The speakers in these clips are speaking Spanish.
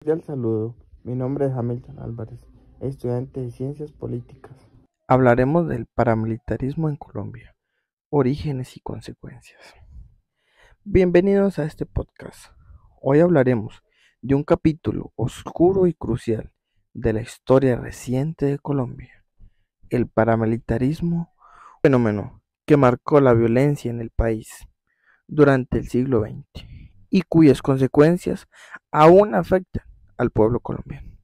Cordial saludo, mi nombre es Hamilton Álvarez, estudiante de Ciencias Políticas. Hablaremos del paramilitarismo en Colombia, orígenes y consecuencias. Bienvenidos a este podcast. Hoy hablaremos de un capítulo oscuro y crucial de la historia reciente de Colombia, el paramilitarismo, un fenómeno que marcó la violencia en el país durante el siglo XX y cuyas consecuencias aún afectan al pueblo colombiano.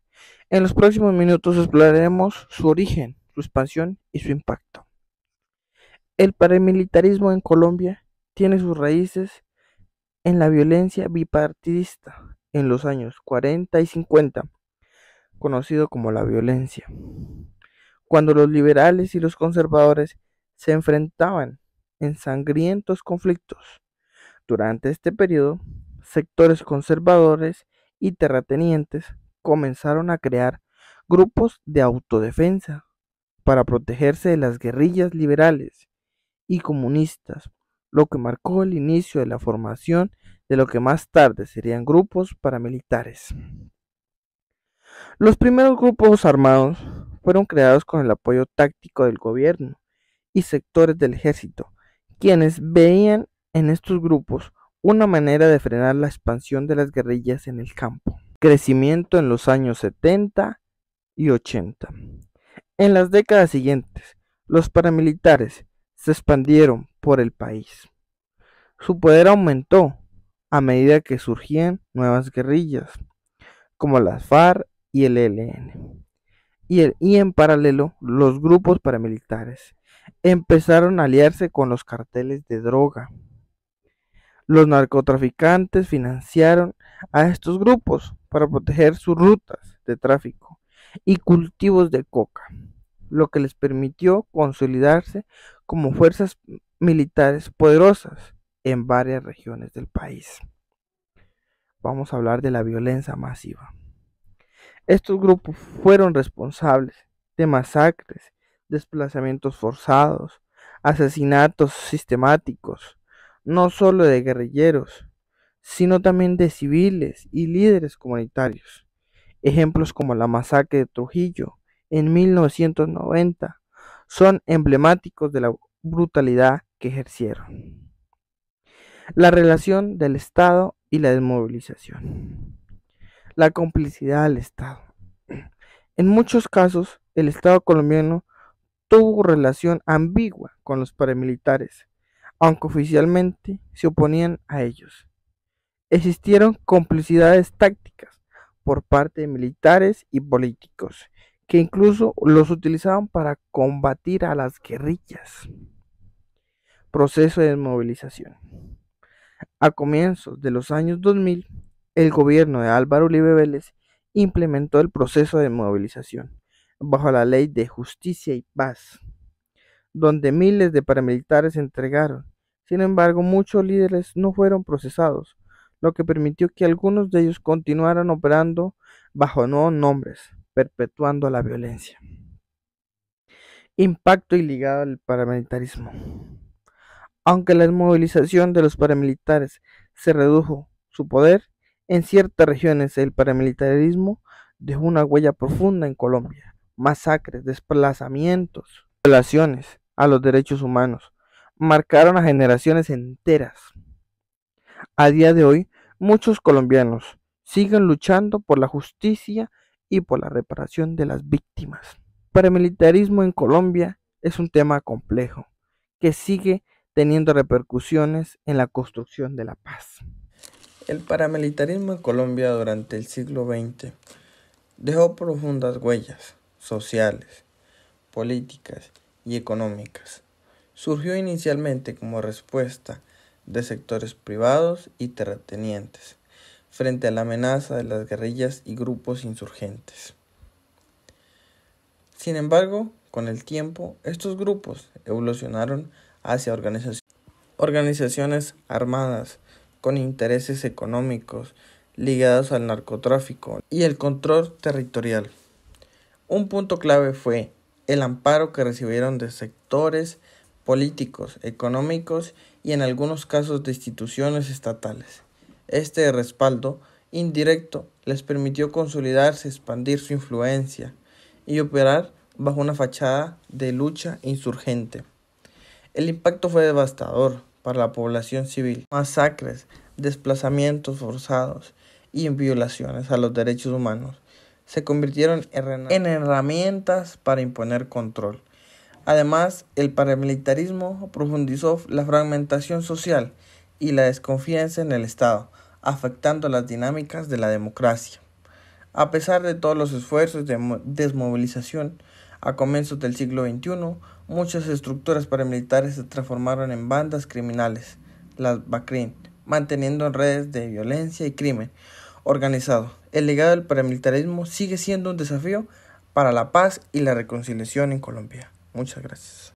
En los próximos minutos exploraremos su origen, su expansión y su impacto. El paramilitarismo en Colombia tiene sus raíces en la violencia bipartidista en los años 40 y 50, conocido como la violencia, cuando los liberales y los conservadores se enfrentaban en sangrientos conflictos. Durante este periodo, sectores conservadores y terratenientes comenzaron a crear grupos de autodefensa para protegerse de las guerrillas liberales y comunistas, lo que marcó el inicio de la formación de lo que más tarde serían grupos paramilitares. Los primeros grupos armados fueron creados con el apoyo táctico del gobierno y sectores del ejército, quienes veían en estos grupos una manera de frenar la expansión de las guerrillas en el campo. Crecimiento en los años 70 y 80. En las décadas siguientes, los paramilitares se expandieron por el país. Su poder aumentó a medida que surgían nuevas guerrillas, como las FARC y el ELN. Y en paralelo, los grupos paramilitares empezaron a aliarse con los carteles de droga. Los narcotraficantes financiaron a estos grupos para proteger sus rutas de tráfico y cultivos de coca, lo que les permitió consolidarse como fuerzas militares poderosas en varias regiones del país. Vamos a hablar de la violencia masiva. Estos grupos fueron responsables de masacres, desplazamientos forzados, asesinatos sistemáticos, no solo de guerrilleros, sino también de civiles y líderes comunitarios. Ejemplos como la masacre de Trujillo en 1990 son emblemáticos de la brutalidad que ejercieron. La relación del Estado y la desmovilización. La complicidad del Estado. En muchos casos, el Estado colombiano tuvo relación ambigua con los paramilitares, aunque oficialmente se oponían a ellos. Existieron complicidades tácticas por parte de militares y políticos, que incluso los utilizaban para combatir a las guerrillas. Proceso de desmovilización. A comienzos de los años 2000, el gobierno de Álvaro Uribe Vélez implementó el proceso de movilización bajo la Ley de Justicia y Paz, donde miles de paramilitares se entregaron. Sin embargo, muchos líderes no fueron procesados, lo que permitió que algunos de ellos continuaran operando bajo nuevos nombres, perpetuando la violencia. Impacto y ligado al paramilitarismo. Aunque la movilización de los paramilitares se redujo su poder, en ciertas regiones el paramilitarismo dejó una huella profunda en Colombia. Masacres, desplazamientos, violaciones a los derechos humanos marcaron a generaciones enteras. A día de hoy, muchos colombianos siguen luchando por la justicia y por la reparación de las víctimas. El paramilitarismo en Colombia es un tema complejo que sigue teniendo repercusiones en la construcción de la paz. El paramilitarismo en Colombia durante el siglo XX dejó profundas huellas sociales, políticas y económicas. Surgió inicialmente como respuesta de sectores privados y terratenientes frente a la amenaza de las guerrillas y grupos insurgentes. Sin embargo, con el tiempo, estos grupos evolucionaron hacia organizaciones armadas con intereses económicos ligados al narcotráfico y el control territorial. Un punto clave fue el amparo que recibieron de sectores políticos, económicos y en algunos casos de instituciones estatales. Este respaldo indirecto les permitió consolidarse, expandir su influencia y operar bajo una fachada de lucha insurgente. El impacto fue devastador para la población civil. Masacres, desplazamientos forzados y violaciones a los derechos humanos se convirtieron en herramientas para imponer control. Además, el paramilitarismo profundizó la fragmentación social y la desconfianza en el Estado, afectando las dinámicas de la democracia. A pesar de todos los esfuerzos de desmovilización, a comienzos del siglo XXI, muchas estructuras paramilitares se transformaron en bandas criminales, las BACRIM, manteniendo redes de violencia y crimen organizado. El legado del paramilitarismo sigue siendo un desafío para la paz y la reconciliación en Colombia. Muchas gracias.